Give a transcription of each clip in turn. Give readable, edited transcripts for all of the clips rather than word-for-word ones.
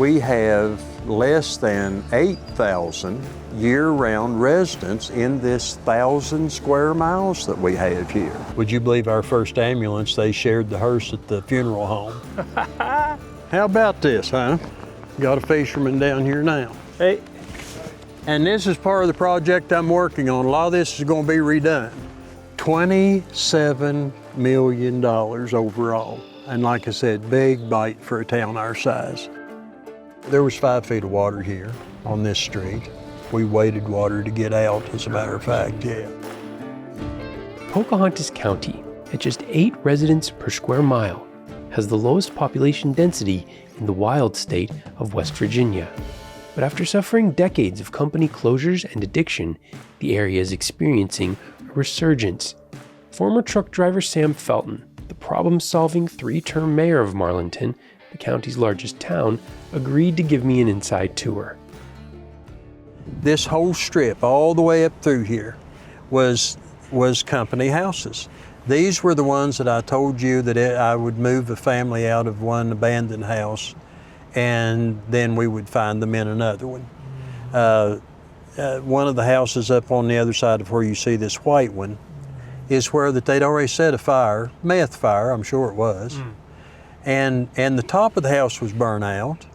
We have less than 8,000 year-round residents in this 1,000 square miles that we have here. Would you believe our first ambulance, they shared the hearse at the funeral home? How about this, huh? Got a fisherman down here now. Hey. And this is part of the project I'm working on. A lot of this is going to be redone. $27 million overall. And like I said, big bite for a town our size. There was 5 feet of water here on this street. We waded water to get out, as a matter of fact, yeah. Pocahontas County, at just 8 residents per square mile, has the lowest population density in the wild state of West Virginia. But after suffering decades of company closures and addiction, the area is experiencing a resurgence. Former truck driver Sam Felton, the problem-solving 3-term mayor of Marlinton, the county's largest town, agreed to give me an inside tour. This whole strip, all the way up through here, was company houses. These were the ones that I told you that I would move a family out of one abandoned house, and then we would find them in another one. One of the houses up on the other side of where you see this white one is where that they'd already set a fire, meth fire, I'm sure it was. And the top of the house was burnt out.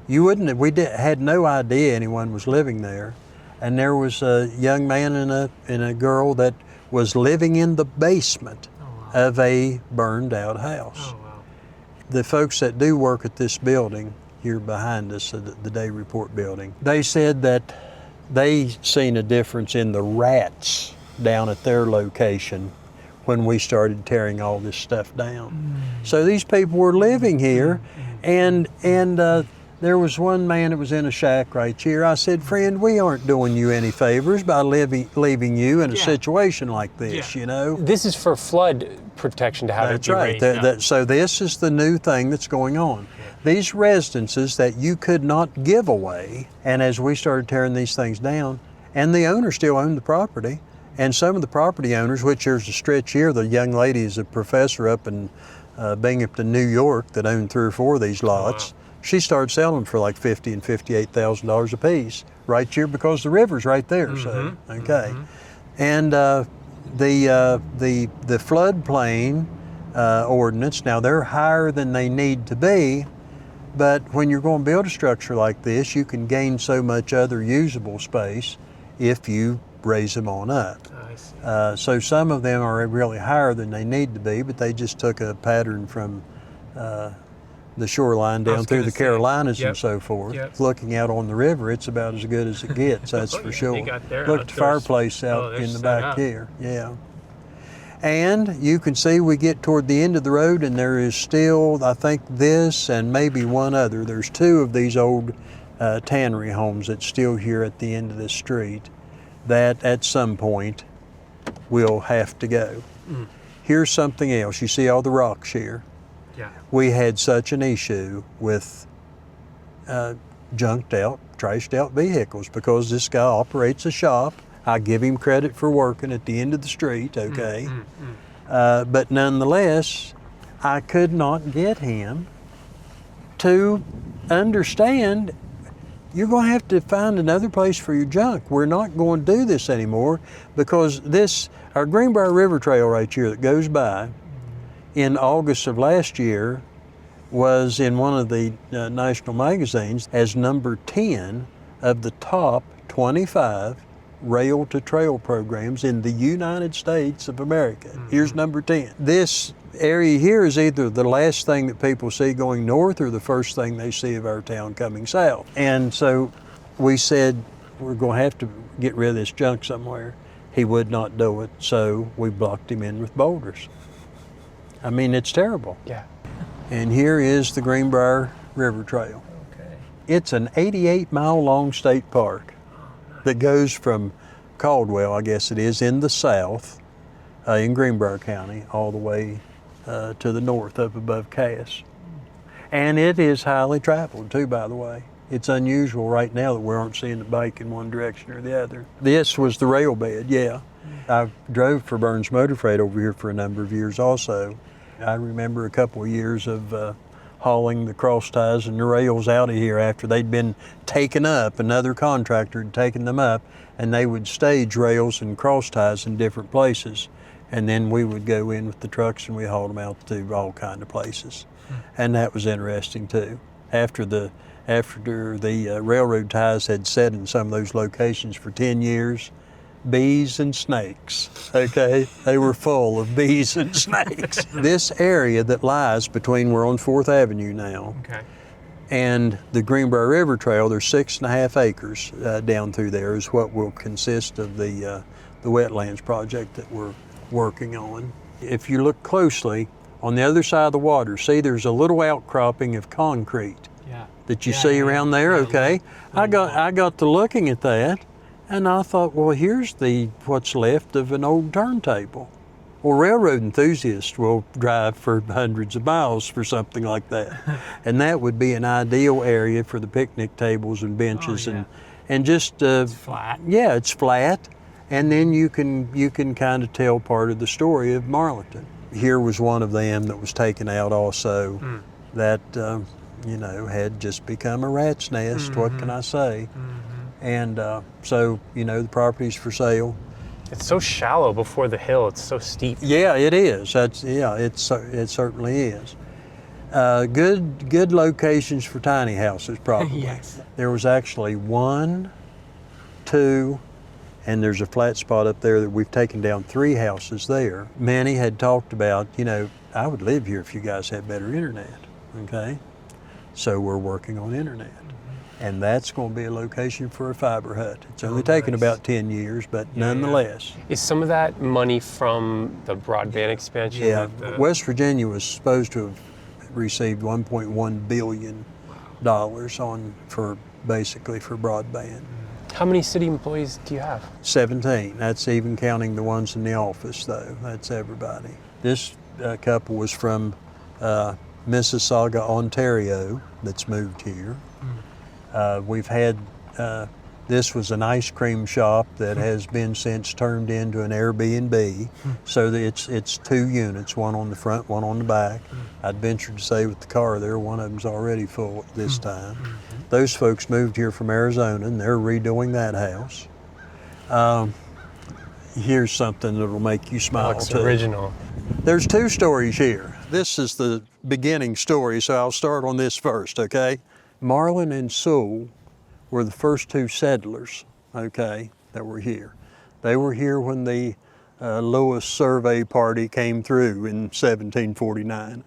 Had no idea anyone was living there. And there was a young man and a girl that was living in the basement of a burned out house. The folks that do work at this building here behind us, the Day Report building, they said that they seen a difference in the rats down at their location when we started tearing all this stuff down. So these people were living here, and there was one man that was in a shack right here. I said, friend, we aren't doing you any favors by leaving you in a situation like this, you know? This is for flood protection to have That's it be right. raised. So this is the new thing that's going on. These residences that you could not give away, and as we started tearing these things down, and the owner still owned the property, and some of the property owners, which there's a stretch here, the young lady is a professor up in Binghamton, New York, that owned 3 or 4 of these lots. She started selling for like $50,000 and $58,000 a piece right here because the river's right there. And the floodplain ordinance, now they're higher than they need to be, but when you're going to build a structure like this, you can gain so much other usable space if you raise them on up. So some of them are really higher than they need to be, but they just took a pattern from the shoreline down through the Carolinas and so forth. Looking out on the river, it's about as good as it gets, that's for sure. Look at the fireplace out in the back here. And you can see we get toward the end of the road, and there is still, I think this and maybe one other, there's 2 of these old tannery homes that's still here at the end of this street that at some point will have to go. Here's something else. You see all the rocks here? We had such an issue with junked out, trashed out vehicles because this guy operates a shop. I give him credit for working at the end of the street, okay? But nonetheless, I could not get him to understand you're going to have to find another place for your junk. We're not going to do this anymore because our Greenbrier River Trail right here that goes by in August of last year was in one of the national magazines as number 10 of the top 25 rail to trail programs in the United States of America. Here's number 10. This area here is either the last thing that people see going north or the first thing they see of our town coming south. And so we said, we're going to have to get rid of this junk somewhere. He would not do it, so we blocked him in with boulders. I mean, it's terrible. And here is the Greenbrier River Trail. It's an 88-mile long state park that goes from Caldwell, I guess it is, in the south, in Greenbrier County, all the way to the north up above Cass. And it is highly traveled too, by the way. It's unusual right now that we aren't seeing the bike in one direction or the other. This was the rail bed, I drove for Burns Motor Freight over here for a number of years also. I remember a couple of years of hauling the cross ties and the rails out of here after they'd been taken up. Another contractor had taken them up, and they would stage rails and cross ties in different places. And then we would go in with the trucks and we hauled them out to all kind of places. And that was interesting too. After the railroad ties had set in some of those locations for 10 years, bees and snakes, okay? They were full of bees and snakes. This area that lies between, we're on 4th Avenue now, Okay. and the Greenbrier River Trail, there's 6.5 acres down through there is what will consist of the wetlands project that we're working on. If you look closely, on the other side of the water, see there's a little outcropping of concrete that you see around there, okay? I got to looking at that, and I thought, well, here's what's left of an old turntable. Well, railroad enthusiasts will drive for hundreds of miles for something like that. And that would be an ideal area for the picnic tables and benches and just It's flat. Yeah, it's flat. And then you can kind of tell part of the story of Marlinton. Here was one of them that was taken out also that had just become a rat's nest. What can I say? And so, the property's for sale. It's so shallow before the hill. It's so steep. Yeah, it is. It certainly is. Good locations for tiny houses, probably. Yes. There was actually 1, 2, and there's a flat spot up there that we've taken down 3 houses there. Manny had talked about, I would live here if you guys had better internet, okay? So we're working on internet. And that's going to be a location for a fiber hut. It's only taken about 10 years, but nonetheless. Is some of that money from the broadband expansion? Yeah, West Virginia was supposed to have received $1.1 billion basically for broadband. How many city employees do you have? 17. That's even counting the ones in the office, though. That's everybody. This couple was from Mississauga, Ontario, that's moved here. We've had, this was an ice cream shop that has been since turned into an Airbnb. So it's 2 units, one on the front, one on the back. I'd venture to say with the car there, one of them's already full at this time. Those folks moved here from Arizona and they're redoing that house. Here's something that'll make you smile Looks too. original. There's 2 stories here. This is the beginning story, so I'll start on this first, okay? Marlin and Sewell were the first 2 settlers, okay, that were here. They were here when the Lewis survey party came through in 1749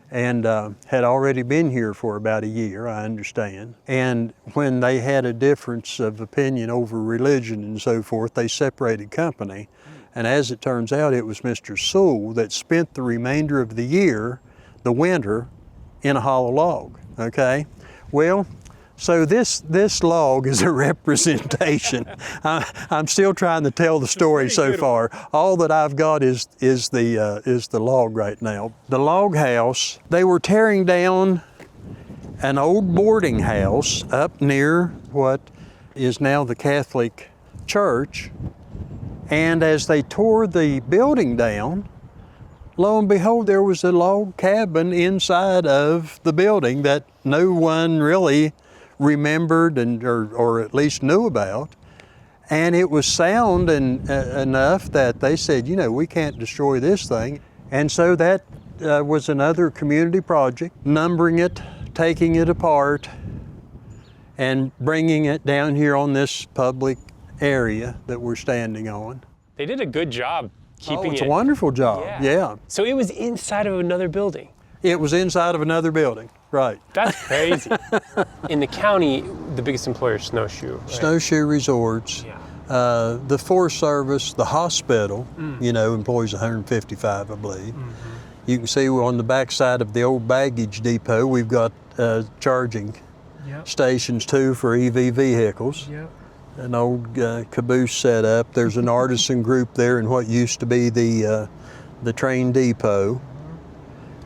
and had already been here for about a year, I understand. And when they had a difference of opinion over religion and so forth, they separated company. And as it turns out, it was Mr. Sewell that spent the remainder of the year, the winter, in a hollow log, okay? Well, so this log is a representation. I'm still trying to tell the story so far. All that I've got is the log right now. The log house, they were tearing down an old boarding house up near what is now the Catholic Church. And as they tore the building down, lo and behold, there was a log cabin inside of the building that no one really remembered or at least knew about. And it was sound enough that they said, we can't destroy this thing. And so that was another community project, numbering it, taking it apart, and bringing it down here on this public area that we're standing on. They did a good job keeping it's a wonderful job, yeah. So it was inside of another building. It was inside of another building, right. That's crazy. In the county, the biggest employer is Snowshoe. Right? Snowshoe Resorts, the Forest Service, the hospital, employs 155, I believe. You can see on the back side of the old baggage depot, we've got charging stations too for EV vehicles. An old caboose set up. There's an artisan group there in what used to be the train depot.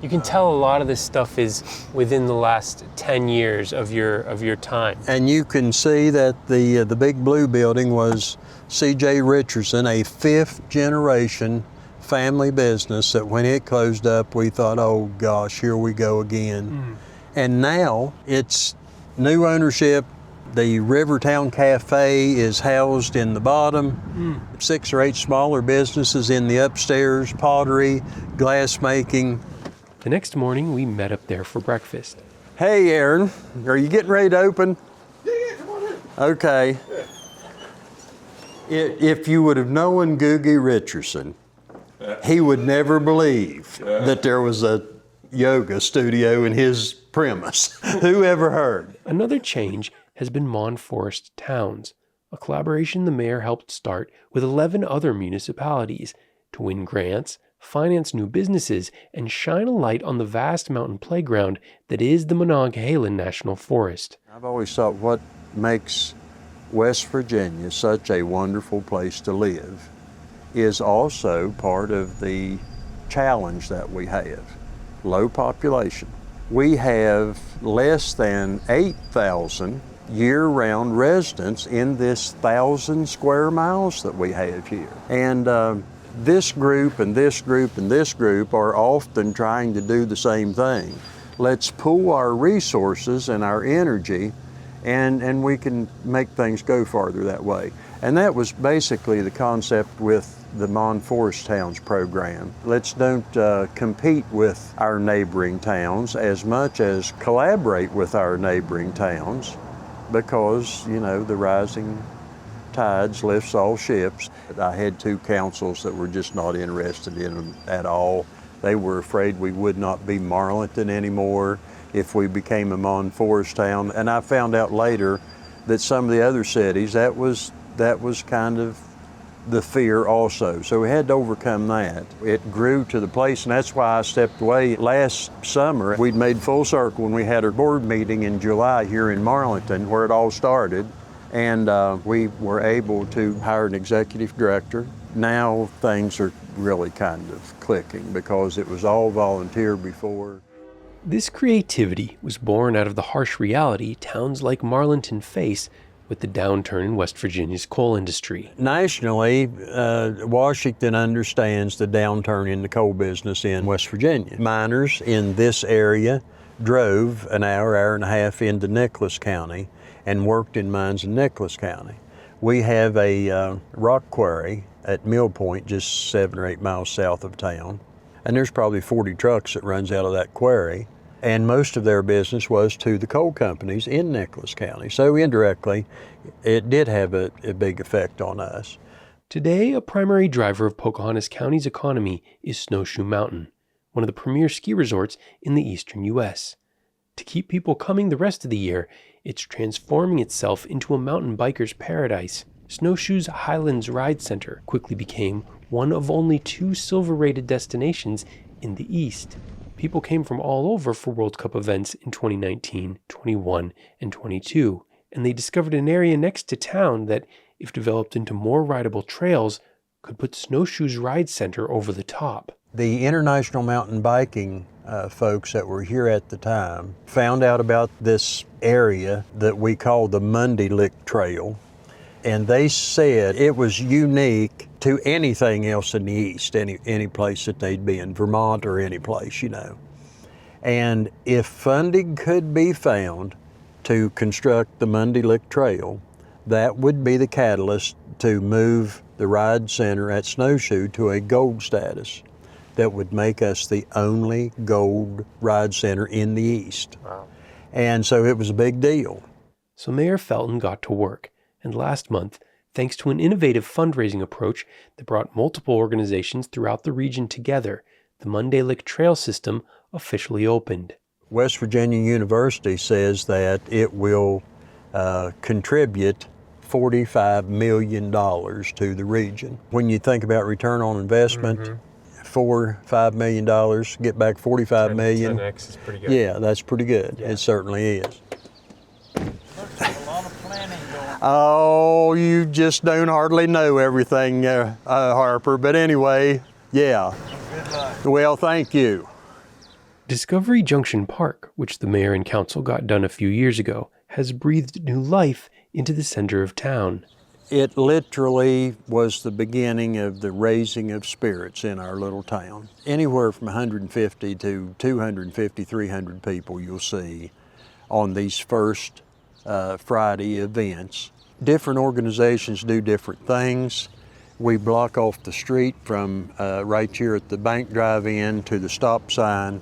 You can tell a lot of this stuff is within the last 10 years of your time. And you can see that the big blue building was C.J. Richardson, a 5th generation family business that when it closed up, we thought, oh gosh, here we go again. And now it's new ownership. The Rivertown Cafe is housed in the bottom. 6 or 8 smaller businesses in the upstairs, pottery, glass making. The next morning, we met up there for breakfast. Hey, Aaron, are you getting ready to open? Yeah, come on in. Okay. If you would have known Googie Richardson, he would never believe that there was a yoga studio in his premise. Who ever heard? Another change has been Mon Forest Towns, a collaboration the mayor helped start with 11 other municipalities to win grants, finance new businesses, and shine a light on the vast mountain playground that is the Monongahela National Forest. I've always thought what makes West Virginia such a wonderful place to live is also part of the challenge that we have. Low population. We have less than 8,000 year-round residents in this 1,000 square miles that we have here. And this group and this group and this group are often trying to do the same thing. Let's pool our resources and our energy, and we can make things go farther that way. And that was basically the concept with the Mon Forest Towns program. Let's don't compete with our neighboring towns as much as collaborate with our neighboring towns, because, you know, the rising tides lifts all ships. I had 2 councils that were just not interested in them at all. They were afraid we would not be Marlinton anymore if we became a Mon Forest town. And I found out later that some of the other cities, that was kind of the fear also. So we had to overcome that. It grew to the place, and that's why I stepped away last summer. We'd made full circle when we had our board meeting in July here in Marlinton, where it all started. And we were able to hire an executive director. Now things are really kind of clicking because it was all volunteer before. This creativity was born out of the harsh reality towns like Marlinton face with the downturn in West Virginia's coal industry. Nationally, Washington understands the downturn in the coal business in West Virginia. Miners in this area drove an hour and a half into Nicholas County and worked in mines in Nicholas County. We have a rock quarry at Mill Point, just 7 or 8 miles south of town. And there's probably 40 trucks that runs out of that quarry. And most of their business was to the coal companies in Nicholas County. So indirectly, it did have a big effect on us. Today, a primary driver of Pocahontas County's economy is Snowshoe Mountain, one of the premier ski resorts in the eastern U.S. To keep people coming the rest of the year, it's transforming itself into a mountain biker's paradise. Snowshoe's Highlands Ride Center quickly became one of only 2 silver-rated destinations in the East. People came from all over for World Cup events in 2019, 21, and 22, and they discovered an area next to town that, if developed into more rideable trails, could put Snowshoe's Ride Center over the top. The international mountain biking folks that were here at the time found out about this area that we call the Monday Lick Trail, and they said it was unique to anything else in the East, any place that they'd be in, Vermont or any place, you know. And if funding could be found to construct the Monday Lick Trail, that would be the catalyst to move the Ride Center at Snowshoe to a gold status that would make us the only gold ride center in the East. Wow. And so it was a big deal. So Mayor Felton got to work, and last month, thanks to an innovative fundraising approach that brought multiple organizations throughout the region together, the Monday Lick Trail system officially opened. West Virginia University says that it will contribute $45 million to the region. When you think about return on investment, $4-5 million, get back $45 million. 10x is pretty good. Yeah, that's pretty good. Yeah. It certainly is. Looks like a lot of planning going on. Oh, you just don't hardly know everything, Harper. But anyway, yeah. Good luck. Well, thank you. Discovery Junction Park, which the mayor and council got done a few years ago, has breathed new life into the center of town. It literally was the beginning of the raising of spirits in our little town. Anywhere from 150 to 250, 300 people you'll see on these first Friday events. Different organizations do different things. We block off the street from right here at the bank drive-in to the stop sign.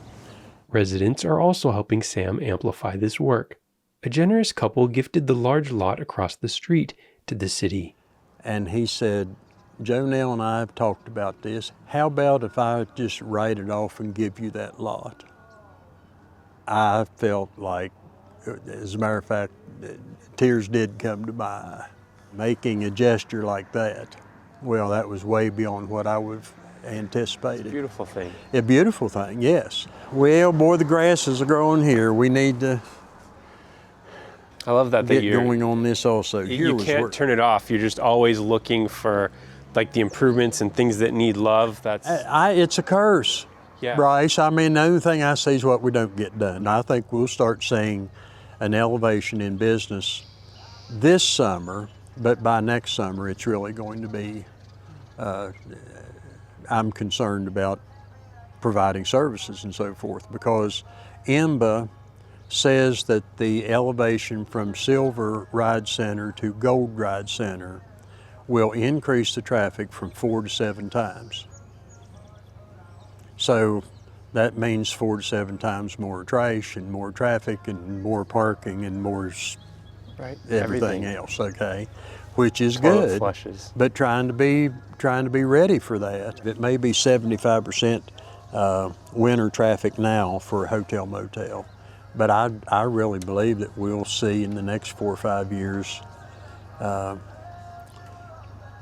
Residents are also helping Sam amplify this work. A generous couple gifted the large lot across the street to the city. And he said, Joe Nell and I have talked about this. How about if I just write it off and give you that lot? I felt like, as a matter of fact, tears did come to my eye. Making a gesture like that, well, that was way beyond what I would have anticipated. It's a beautiful thing. A beautiful thing, yes. Well, boy, the grasses are growing here. We need to I love that get you're going on this also. You can't turn it off. You're just always looking for like the improvements and things that need love. That's it's a curse, yeah. Bryce. I mean, the only thing I see is what we don't get done. I think we'll start seeing an elevation in business this summer, but by next summer it's really going to be, I'm concerned about providing services and so forth, because IMBA says that the elevation from Silver Ride Center to Gold Ride Center will increase the traffic from 4 to 7 times. So that means 4 to 7 times more trash and more traffic and more parking and more everything else, okay? Which is Toilet good, flushes. but trying to be ready for that. It may be 75% winter traffic now for a hotel motel. But I really believe that we'll see in the next 4 or 5 years,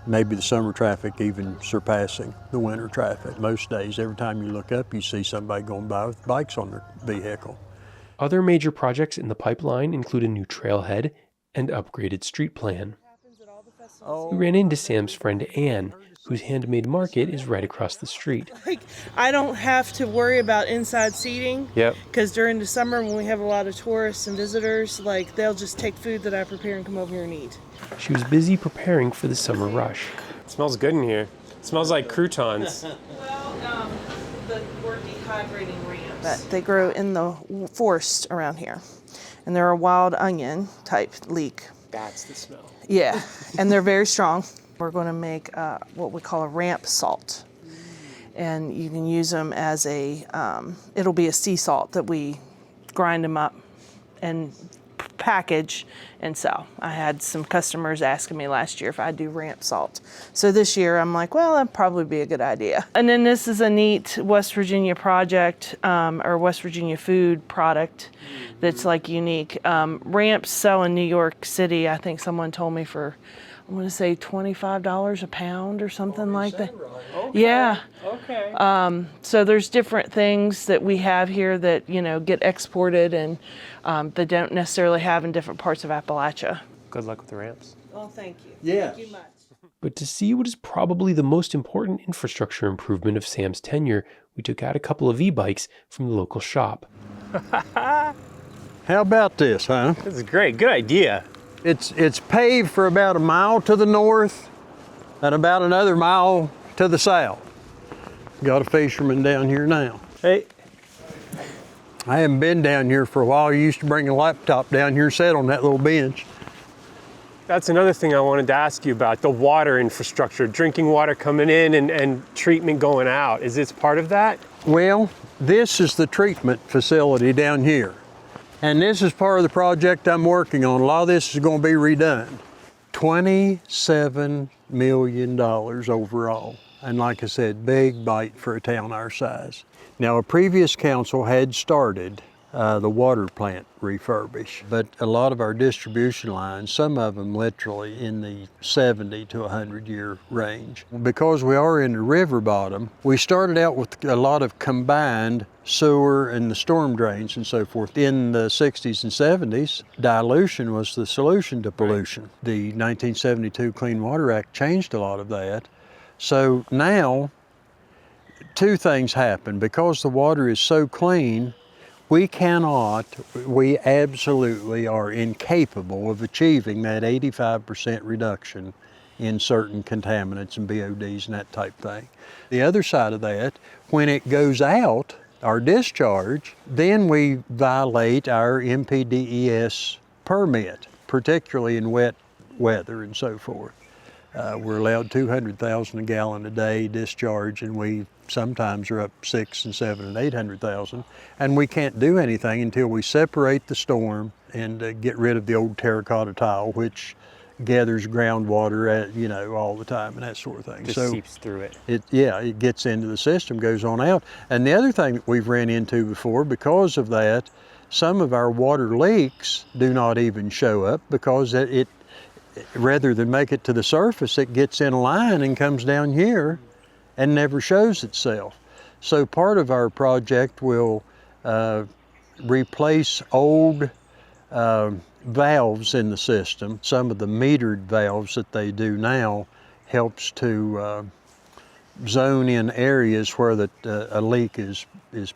maybe the summer traffic even surpassing the winter traffic. Most days, every time you look up, you see somebody going by with bikes on their vehicle. Other major projects in the pipeline include a new trailhead and upgraded street plan. We ran into Sam's friend Ann, whose Handmade market is right across the street. Like, I don't have to worry about inside seating. Yep. Because during the summer when we have a lot of tourists and visitors, like, they'll just take food that I prepare and come over here and eat. She was busy preparing for the summer rush. It smells good in here. It smells like croutons. Well, we're dehydrating ramps. They grow in the forest around here. And they're a wild onion type leek. That's the smell. Yeah, and they're very strong. We're going to make what we call a ramp salt. And you can use them as it'll be a sea salt that we grind them up and package and sell. I had some customers asking me last year if I'd do ramp salt. So this year I'm like, well, that'd probably be a good idea. And then this is a neat West Virginia project or West Virginia food product that's like unique. Ramps sell in New York City, I think someone told me for, I want to say $25 a pound or something like that. Right? Okay. Yeah. Okay. So there's different things that we have here that, get exported and that don't necessarily have in different parts of Appalachia. Good luck with the ramps. Well, thank you. Yes. Thank you much. But to see what is probably the most important infrastructure improvement of Sam's tenure, we took out a couple of e-bikes from the local shop. How about this, huh? This is great. Good idea. It's paved for about a mile to the north and about another mile to the south. Got a fisherman down here now. Hey. I haven't been down here for a while. You used to bring a laptop down here and sit on that little bench. That's another thing I wanted to ask you about, the water infrastructure, drinking water coming in and treatment going out. Is this part of that? Well, this is the treatment facility down here. And this is part of the project I'm working on. A lot of this is going to be redone. $27 million overall. And like I said, big bite for a town our size. Now, a previous council had started the water plant refurbish, but a lot of our distribution lines, some of them literally in the 70 to 100 year range. Because we are in the river bottom, we started out with a lot of combined sewer and the storm drains and so forth. In the 60s and 70s, dilution was the solution to pollution. The 1972 Clean Water Act changed a lot of that. So now, two things happen. Because the water is so clean, we absolutely are incapable of achieving that 85% reduction in certain contaminants and BODs and that type thing. The other side of that, when it goes out, our discharge, then we violate our MPDES permit, particularly in wet weather and so forth. We're allowed 200,000 a gallon a day discharge, and we sometimes are up 6 and 7 and 800,000, and we can't do anything until we separate the storm and get rid of the old terracotta tile, which gathers groundwater, all the time and that sort of thing. Just seeps through it. It gets into the system, goes on out. And the other thing that we've ran into before, because of that, some of our water leaks do not even show up because it rather than make it to the surface, it gets in a line and comes down here and never shows itself. So part of our project will replace old valves in the system. Some of the metered valves that they do now helps to zone in areas where a leak is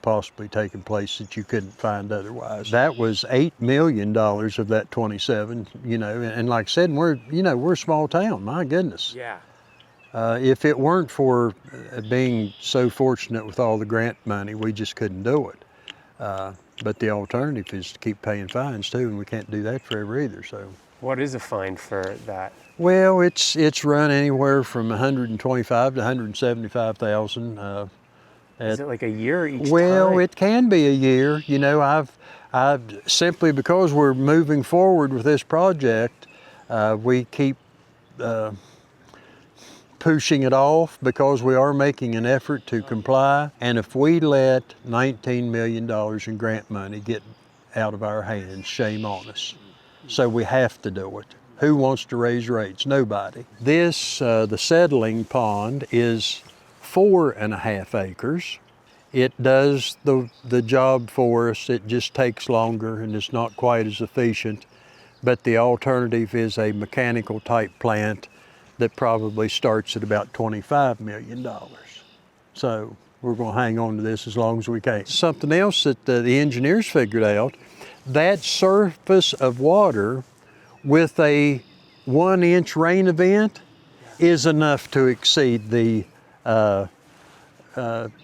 possibly taking place that you couldn't find otherwise. That was $8 million of that 27, and like I said, we're a small town, my goodness. Yeah. If it weren't for being so fortunate with all the grant money, we just couldn't do it. But the alternative is to keep paying fines too, and we can't do that forever either. So, what is a fine for that? Well, it's run anywhere from 125 to 175,000. Is it like a year each time? Well, it can be a year. I've simply because we're moving forward with this project, we keep pushing it off because we are making an effort to comply. And if we let $19 million in grant money get out of our hands, shame on us. So we have to do it. Who wants to raise rates? Nobody. This, the settling pond, is 4.5 acres. It does the job for us. It just takes longer and it's not quite as efficient. But the alternative is a mechanical type plant that probably starts at about $25 million. So we're going to hang on to this as long as we can. Something else that the engineers figured out, that surface of water with a 1-inch rain event is enough to exceed the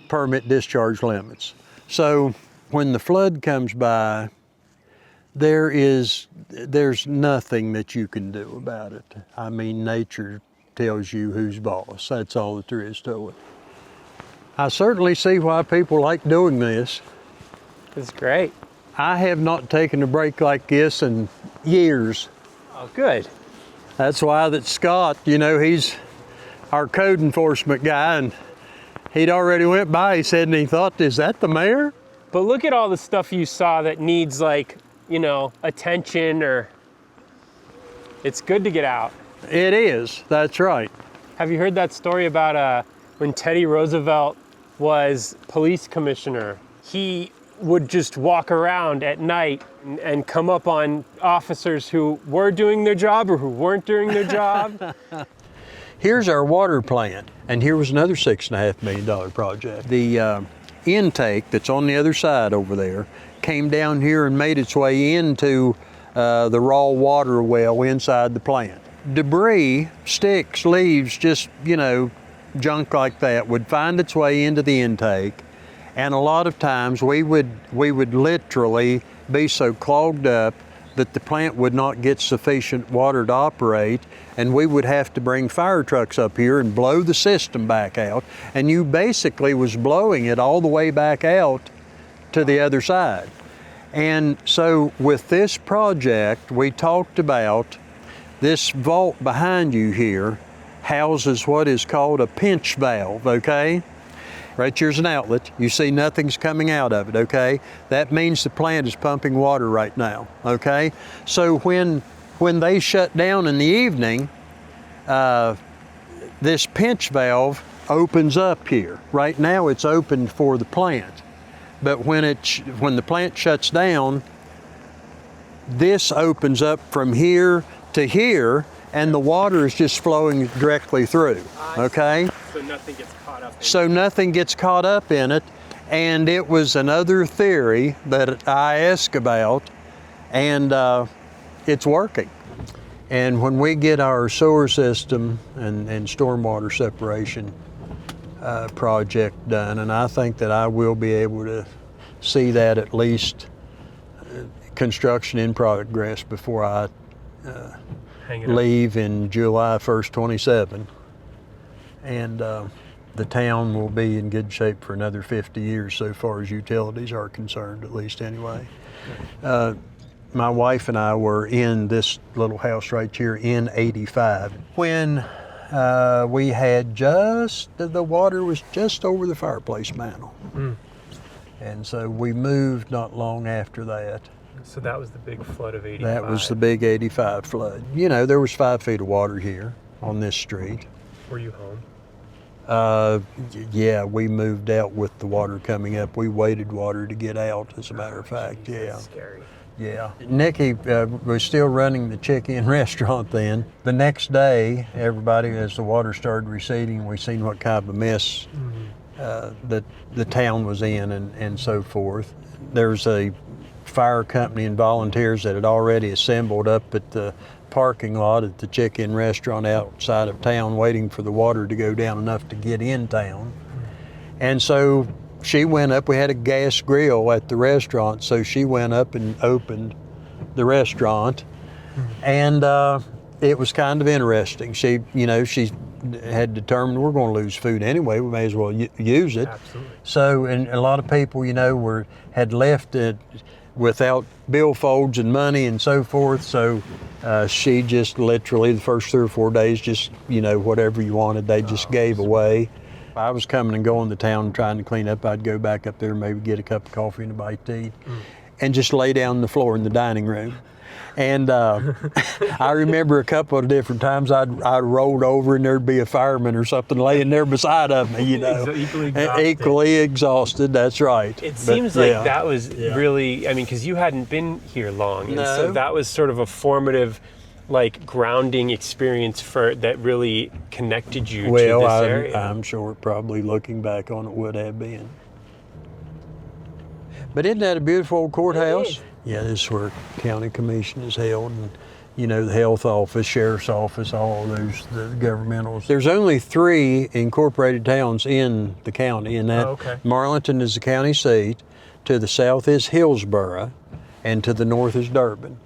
permit discharge limits. So when the flood comes by, there's nothing that you can do about it. I mean, nature tells you who's boss. That's all that there is to it. I certainly see why people like doing this. That's great. I have not taken a break like this in years. Oh, good. That's why that Scott, he's our code enforcement guy, and he'd already went by, he said, and he thought, is that the mayor? But look at all the stuff you saw that needs attention, or it's good to get out. It is, that's right. Have you heard that story about when Teddy Roosevelt was police commissioner? He would just walk around at night and come up on officers who were doing their job or who weren't doing their job. Here's our water plant, and here was another $6.5 million project. The intake that's on the other side over there came down here and made its way into the raw water well inside the plant. Debris, sticks, leaves, just, junk like that would find its way into the intake, and a lot of times we would literally be so clogged up that the plant would not get sufficient water to operate, and we would have to bring fire trucks up here and blow the system back out, and you basically was blowing it all the way back out to the other side. And so with this project, we talked about this vault behind you here houses what is called a pinch valve, okay? Right here's an outlet. You see nothing's coming out of it, okay? That means the plant is pumping water right now, okay? So when they shut down in the evening, this pinch valve opens up here. Right now it's open for the plant. But when the plant shuts down, this opens up from here to here, and the water is just flowing directly through, okay? So nothing gets caught up in it. So nothing gets caught up in it, and it was another theory that I asked about, and it's working. And when we get our sewer system and stormwater separation project done, and I think that I will be able to see that at least construction in progress before I leave in July 1st, 27. And the town will be in good shape for another 50 years so far as utilities are concerned, at least anyway. My wife and I were in this little house right here in '85 when we had the water was just over the fireplace mantle. And so we moved not long after that. So that was the big flood of '85. That was the big '85 flood. You know, there was 5 feet of water here on this street. Were you home? Yeah, we moved out with the water coming up. We waited water to get out, as a matter of fact. Geez, Yeah. That's scary. Yeah. Nikki was still running the chicken restaurant then. The next day, everybody, as the water started receding, we seen what kind of a mess that the town was in and so forth. There's a fire company and volunteers that had already assembled up at the parking lot at the chicken restaurant outside of town waiting for the water to go down enough to get in town. And so she went up, we had a gas grill at the restaurant, so she went up and opened the restaurant. And it was kind of interesting. She had determined we're going to lose food anyway, we may as well use it. Absolutely. So, and a lot of people, had left it without billfolds and money and so forth. So she just literally the first 3 or 4 days, just, whatever you wanted, they just gave away. If I was coming and going to town trying to clean up, I'd go back up there, maybe get a cup of coffee and a bite to eat, and just lay down on the floor in the dining room. And I remember a couple of different times I'd rolled over and there'd be a fireman or something laying there beside of me, Equally exhausted, that's right. It seems like that was really, because you hadn't been here long. And so that was sort of a formative, grounding experience that really connected you to this area. I'm sure probably looking back on it would have been. But isn't that a beautiful old courthouse? Yeah, this is where county commission is held, and the health office, sheriff's office, all those the governmentals. There's only 3 incorporated towns in the county, and that Marlinton is the county seat. To the south is Hillsborough, and to the north is Durbin,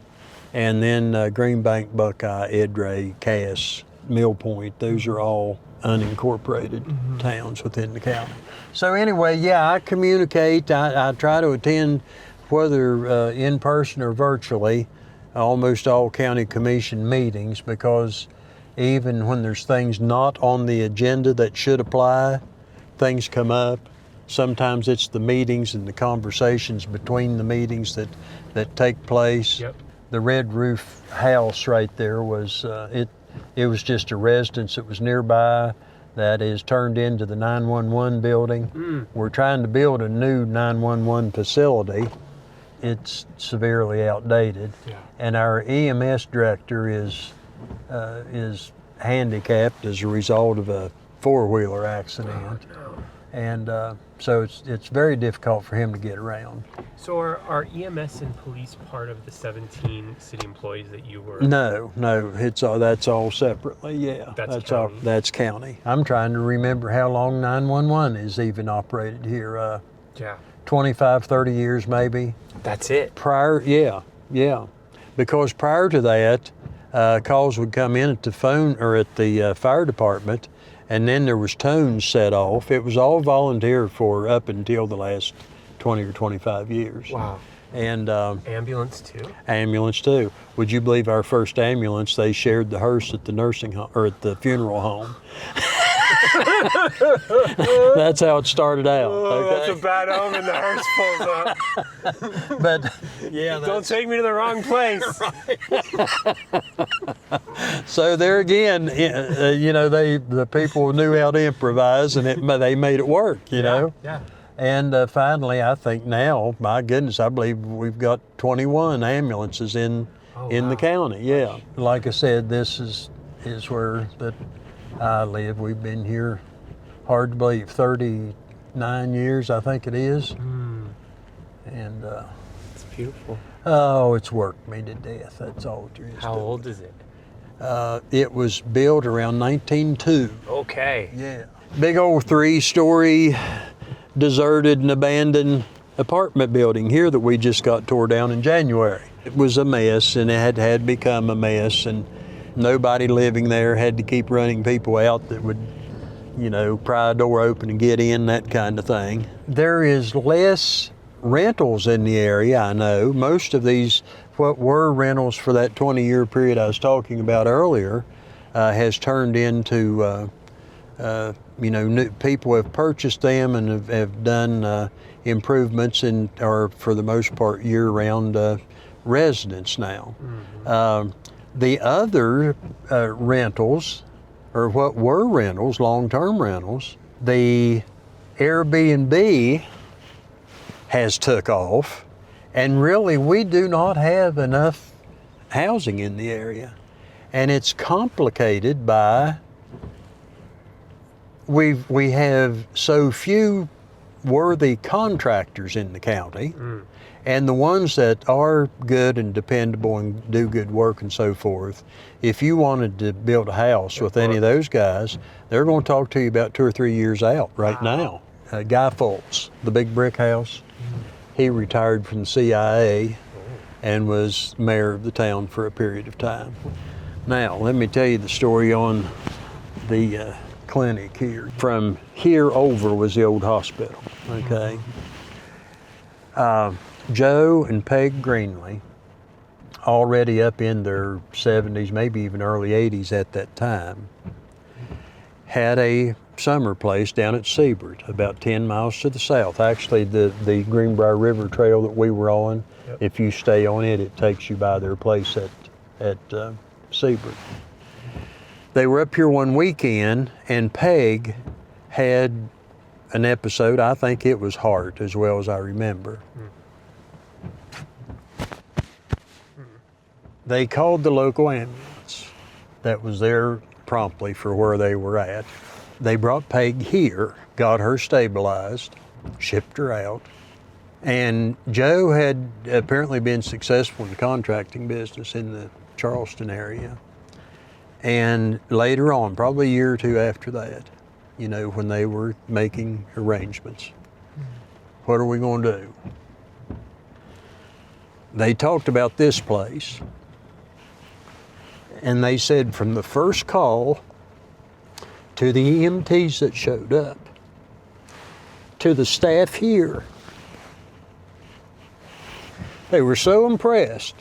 and then Greenbank, Buckeye, Edray, Cass, Mill Point. Those are all unincorporated towns within the county. So anyway, I communicate. I try to attend, whether in person or virtually, almost all county commission meetings, because even when there's things not on the agenda that should apply, things come up. Sometimes it's the meetings and the conversations between the meetings that take place. Yep. The red roof house right there was, it was just a residence that was nearby that is turned into the 911 building. We're trying to build a new 911 facility. It's severely outdated, and our EMS director is handicapped as a result of a 4-wheeler accident, and so it's very difficult for him to get around. So are EMS and police part of the 17 city employees that you were? No, that's all separately. Yeah, that's county. That's county. I'm trying to remember how long 911 is even operated here. 25, 30 years maybe. That's it. Because prior to that, calls would come in at the phone or at the fire department, and then there was tones set off. It was all volunteer for up until the last 20 or 25 years. Wow. And ambulance too? Ambulance too. Would you believe our first ambulance, they shared the hearse at the nursing home, or at the funeral home. That's how it started out. That's a bad omen. The hearse pulls up. But don't take me to the wrong place. So there again, the people knew how to improvise, and they made it work. You know. Yeah. And finally, I think now, my goodness, I believe we've got 21 ambulances in the county. Yeah. Like I said, this is where I live. We've been here, hard to believe, 39 years, I think it is. And it's beautiful. Oh, it's worked me to death. That's all there is. How old is it? It was built around 1902. Okay. Yeah. Big old 3-story deserted and abandoned apartment building here that we just got tore down in January. It was a mess, and it had become a mess, and nobody living there, had to keep running people out that would, pry a door open and get in, that kind of thing. There is less rentals in the area, I know. Most of these, what were rentals for that 20-year period I was talking about earlier, has turned into, new people have purchased them and have done improvements and are, for the most part, year-round residents now. The other rentals, or what were rentals, long-term rentals, the Airbnb has took off, and really we do not have enough housing in the area. And it's complicated by we have so few worthy contractors in the county, and the ones that are good and dependable and do good work and so forth, if you wanted to build a house with any of those guys, they're going to talk to you about 2 or 3 years out right now. Guy Fultz, the big brick house, he retired from the CIA and was mayor of the town for a period of time. Now, let me tell you the story on the clinic here. From here over was the old hospital, okay? Joe and Peg Greenlee, already up in their 70s, maybe even early 80s at that time, had a summer place down at Seabird, about 10 miles to the south. Actually, the Greenbrier River Trail that we were on, if you stay on it, it takes you by their place at Seabird. They were up here one weekend, and Peg had an episode. I think it was heart, as well as I remember. They called the local ambulance that was there promptly for where they were at. They brought Peg here, got her stabilized, shipped her out, and Joe had apparently been successful in the contracting business in the Charlestown area. And later on, probably a year or two after that, when they were making arrangements, what are we going to do? They talked about this place, and they said from the first call to the EMTs that showed up, to the staff here, they were so impressed.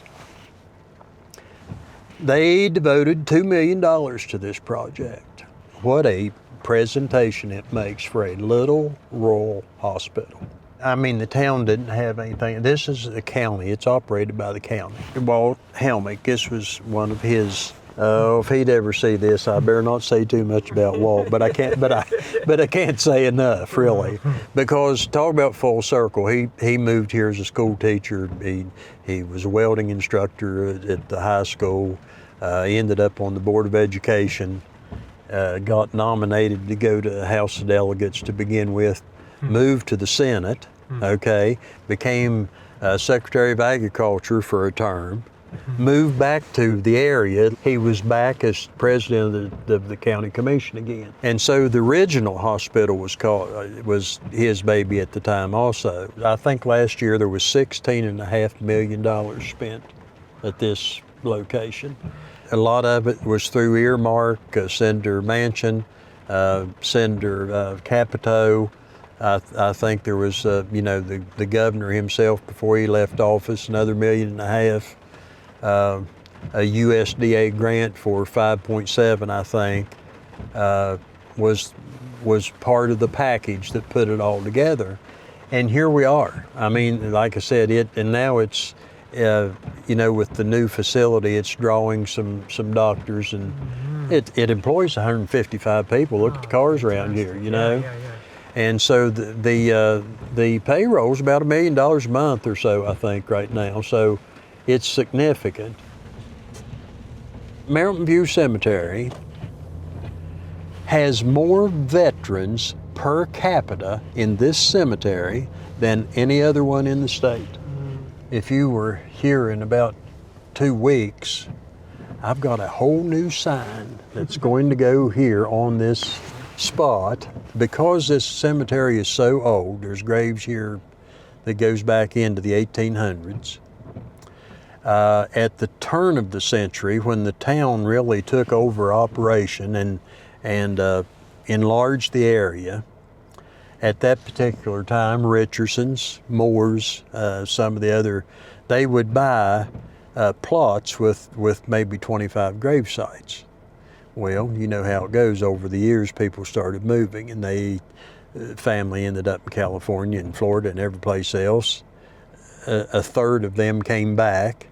They devoted $2 million to this project. What a presentation it makes for a little rural hospital. I mean, the town didn't have anything. This is the county. It's operated by the county. Walt Helmick, this was one of his. If he'd ever see this, I better not say too much about Walt. But I can't. But I can't say enough, really, because talk about full circle. He moved here as a school teacher. He was a welding instructor at the high school. He ended up on the Board of Education. Got nominated to go to the House of Delegates to begin with. Moved to the Senate, okay, became Secretary of Agriculture for a term, moved back to the area. He was back as president of the county commission again. And so the original hospital was his baby at the time also. I think last year there was $16.5 million spent at this location. A lot of it was through earmark, Senator Manchin, Senator Capito. I think there was, the governor himself before he left office, another $1.5 million. A USDA grant for 5.7, I think, was part of the package that put it all together. And here we are. I mean, like I said, and now it's, with the new facility, it's drawing some doctors, and it employs 155 people. Look at the cars around here, Yeah. And so the payroll is about $1 million a month or so, I think, right now. So it's significant. Mountain View Cemetery has more veterans per capita in this cemetery than any other one in the state. If you were here in about 2 weeks, I've got a whole new sign that's going to go here on this spot. Because this cemetery is so old, there's graves here that goes back into the 1800s. At the turn of the century, when the town really took over operation and enlarged the area, at that particular time, Richardson's, Moores, some of the other, they would buy plots with maybe 25 grave sites. Well, you know how it goes. Over the years, people started moving, and family ended up in California and Florida and every place else. A third of them came back.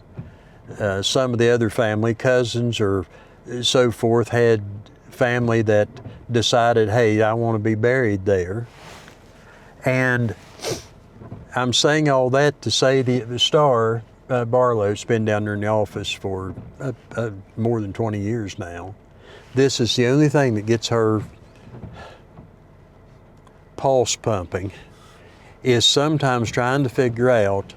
Some of the other family, cousins or so forth, had family that decided, hey, I want to be buried there. And I'm saying all that to say the Star, Barlow's been down there in the office for more than 20 years now. This is the only thing that gets her pulse pumping, is sometimes trying to figure out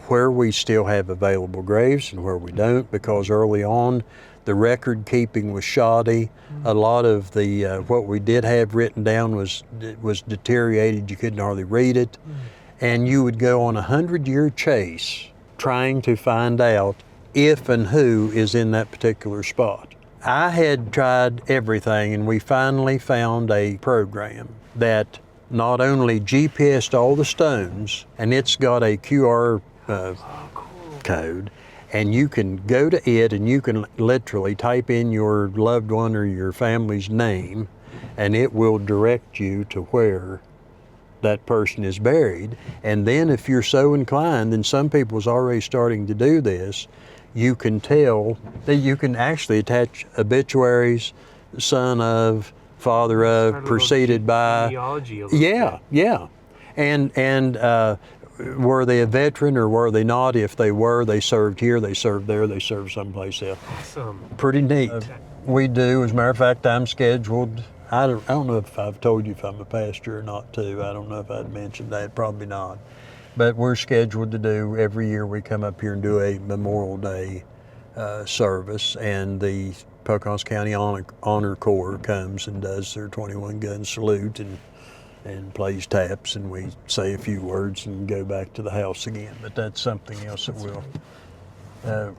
where we still have available graves and where we don't, because early on the record keeping was shoddy. A lot of the what we did have written down was deteriorated. You couldn't hardly read it. And you would go on a 100-year chase trying to find out if and who is in that particular spot. I had tried everything, and we finally found a program that not only GPSed all the stones, and it's got a QR code, and you can go to it and you can literally type in your loved one or your family's name, and it will direct you to where that person is buried. And then if you're so inclined, and some people's already starting to do this, you can tell that you can actually attach obituaries, son of, father of, preceded by. Genealogy a little Yeah. And were they a veteran or were they not? If they were, they served here, they served there, they served someplace else. Awesome. Pretty neat. We do, as a matter of fact, I'm scheduled. I don't know if I've told you if I'm a pastor or not too. I don't know if I'd mentioned that, probably not. But we're scheduled to do, every year we come up here and do a Memorial Day service, and the Pocahontas County Honor Corps comes and does their 21-gun salute and plays taps, and we say a few words and go back to the house again. But that's something else that we'll,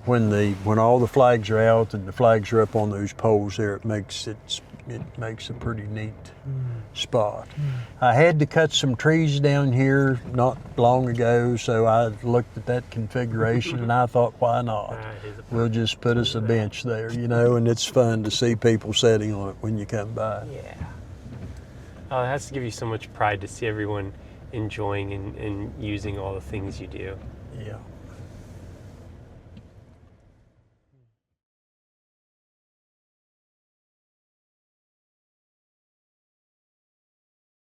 when all the flags are out and the flags are up on those poles there, it makes a pretty neat spot. I had to cut some trees down here not long ago, so I looked at that configuration and I thought, why not? We'll just put us a bench there, and it's fun to see people sitting on it when you come by. Yeah. Oh, it has to give you so much pride to see everyone enjoying and using all the things you do. Yeah.